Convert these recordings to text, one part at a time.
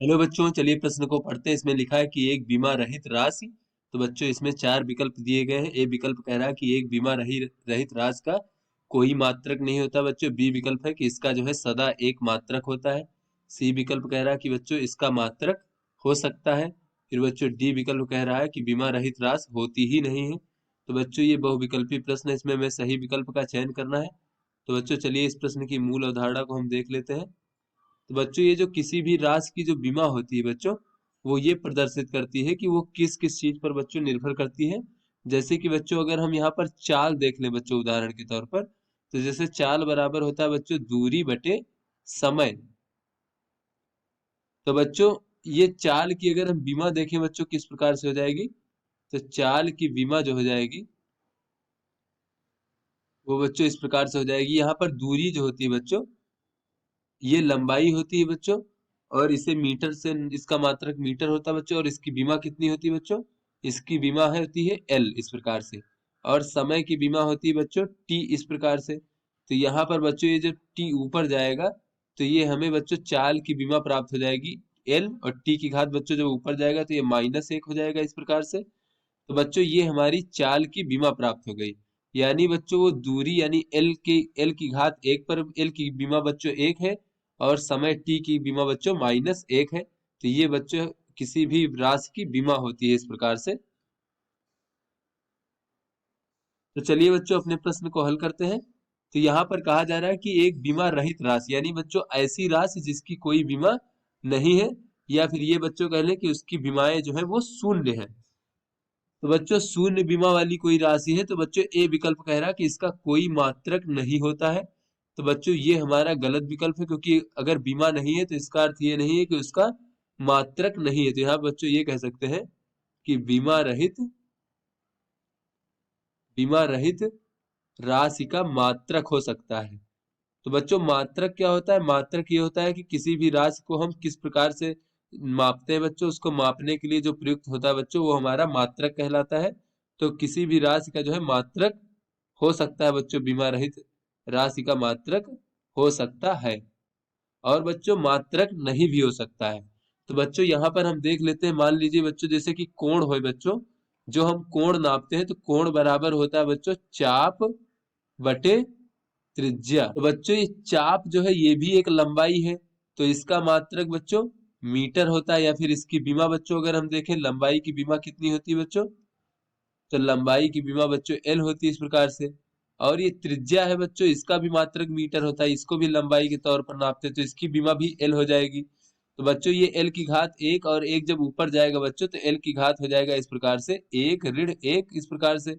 Hello बच्चों, चलिए प्रश्न को पढ़ते हैं। इसमें लिखा है कि एक बीमा रहित राशि। तो बच्चों इसमें चार विकल्प दिए गए हैं। ए विकल्प कह रहा है कि एक बीमा रहित राशि का कोई मात्रक नहीं होता बच्चों। बी विकल्प है कि इसका जो है सदा एक मात्रक होता है। सी विकल्प कह रहा है कि बच्चों इसका मात्रक हो सकता है। फिर बच्चों डी विकल्प कह रहा है कि बीमा रहित राशि होती ही नहीं है। तो बच्चों ये बहुविकल्पी प्रश्न है, इसमें हमें सही विकल्प का चयन करना है। तो बच्चों चलिए इस प्रश्न की मूल अवधारणा को हम देख लेते हैं। तो बच्चों ये जो किसी भी राशि की जो बीमा होती है बच्चों, वो ये प्रदर्शित करती है कि वो किस किस चीज पर बच्चों निर्भर करती है। जैसे कि बच्चों अगर हम यहाँ पर चाल देख लें बच्चों उदाहरण के तौर पर, तो जैसे चाल बराबर होता है बच्चों दूरी बटे समय। तो बच्चों ये चाल की अगर हम बीमा देखें बच्चों किस प्रकार से हो जाएगी, तो चाल की बीमा जो हो जाएगी वो बच्चों इस प्रकार से हो जाएगी। यहाँ पर दूरी जो होती है बच्चों, ये लंबाई होती है बच्चों, और इसे मीटर से इसका मात्रक मीटर होता है बच्चों। और इसकी बीमा कितनी होती है बच्चों, इसकी बीमा है होती है एल इस प्रकार से। और समय की बीमा होती है बच्चों टी इस प्रकार से। तो यहाँ पर बच्चों ये जब टी ऊपर जाएगा तो ये हमें बच्चों चाल की बीमा प्राप्त हो जाएगी एल, और टी की घात बच्चों जब ऊपर जाएगा तो ये -1 हो जाएगा इस प्रकार से। तो बच्चों ये हमारी चाल की बीमा प्राप्त हो गई। यानी बच्चों वो दूरी यानी एल की घात एक पर एल की बीमा बच्चों एक है, और समय टी की बीमा बच्चों -1 है। तो ये बच्चों किसी भी राशि की बीमा होती है इस प्रकार से। तो चलिए बच्चों अपने प्रश्न को हल करते हैं। तो यहाँ पर कहा जा रहा है कि एक बीमा रहित राशि यानी बच्चों ऐसी राशि जिसकी कोई बीमा नहीं है, या फिर ये बच्चों कह लें कि उसकी बीमाएं जो है वो शून्य है। तो बच्चों शून्य बीमा वाली कोई राशि है, तो बच्चों ए विकल्प कह रहा है कि इसका कोई मात्रक नहीं होता है। तो बच्चों ये हमारा गलत विकल्प है, क्योंकि अगर बीमा नहीं है तो इसका अर्थ ये नहीं है कि उसका मात्रक नहीं है। तो यहाँ बच्चों ये कह सकते हैं कि बीमा रहित राशि का मात्रक हो सकता है। तो बच्चों मात्रक क्या होता है, मात्रक ये होता है कि किसी भी राशि को हम किस प्रकार से मापते हैं बच्चों, उसको मापने के लिए जो प्रयुक्त होता है बच्चों वो हमारा मात्रक कहलाता है। तो किसी भी राशि का जो है मात्रक हो सकता है बच्चों, बीमा रहित राशि का मात्रक हो सकता है। और बच्चों मात्रक नहीं भी हो सकता है। तो बच्चों यहाँ पर हम देख लेते हैं, मान लीजिए बच्चों जैसे कि कोण हो बच्चों, जो हम कोण नापते हैं तो कोण बराबर होता है बच्चों चाप बटे त्रिज्या। तो बच्चों ये चाप जो है ये भी एक लंबाई है, तो इसका मात्रक बच्चों मीटर होता है। या फिर इसकी बीमा बच्चों अगर हम देखें, लंबाई की बीमा कितनी होती है बच्चों, तो लंबाई की बीमा बच्चों एल होती है इस प्रकार से। और ये त्रिज्या है बच्चों, इसका भी मात्रक मीटर होता है, इसको भी लंबाई के तौर पर नापते हैं, तो इसकी बीमा भी एल हो जाएगी। तो बच्चों ये एल की घात एक, और एक जब ऊपर जाएगा बच्चों तो एल की घात हो जाएगा इस प्रकार से एक ऋण एक इस प्रकार से।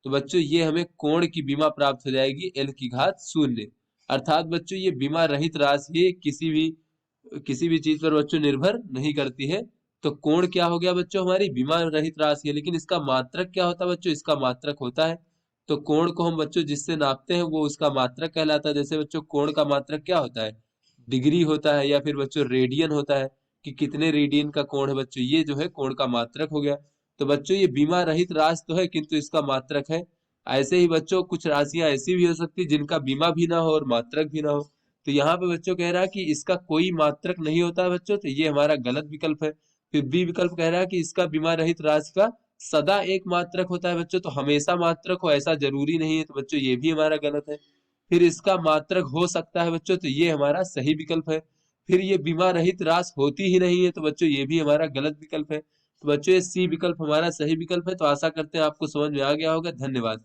तो बच्चों ये हमें कोण की बीमा प्राप्त हो जाएगी एल की घात शून्य। अर्थात बच्चों ये बीमा रहित राशि है, किसी भी चीज पर बच्चों निर्भर नहीं करती है। तो कोण क्या हो गया बच्चों, हमारी बीमा रहित राशि है, लेकिन इसका मात्रक क्या होता है बच्चों, इसका मात्रक होता है। तो कोण को हम बच्चों जिससे नापते हैं वो उसका मात्रक कहलाता है। जैसे बच्चों कोण का मात्रक क्या होता है, डिग्री होता है, या फिर बच्चों रेडियन होता है, कि कितने रेडियन का कोण है बच्चों, ये जो है कोण का मात्रक हो गया। तो बच्चों ये बीमा रहित राशि तो है किंतु इसका मात्रक है। ऐसे ही बच्चों कुछ राशियां ऐसी भी हो सकती है जिनका बीमा भी ना हो और मात्रक भी ना हो। तो यहाँ पे बच्चों कह रहा है कि इसका कोई मात्रक नहीं होता है बच्चों, तो ये हमारा गलत विकल्प है। फिर बी विकल्प कह रहा है कि इसका बीमा रहित राशि का सदा एक मात्रक होता है बच्चों, तो हमेशा मात्रक हो ऐसा जरूरी नहीं है। तो बच्चों ये भी हमारा गलत है। फिर इसका मात्रक हो सकता है बच्चों, तो ये हमारा सही विकल्प है। फिर ये बीमा रहित राशि होती ही नहीं है, तो बच्चों ये भी हमारा गलत विकल्प है। तो बच्चों ये सी विकल्प हमारा सही विकल्प है। तो आशा करते हैं आपको समझ में आ गया होगा। धन्यवाद।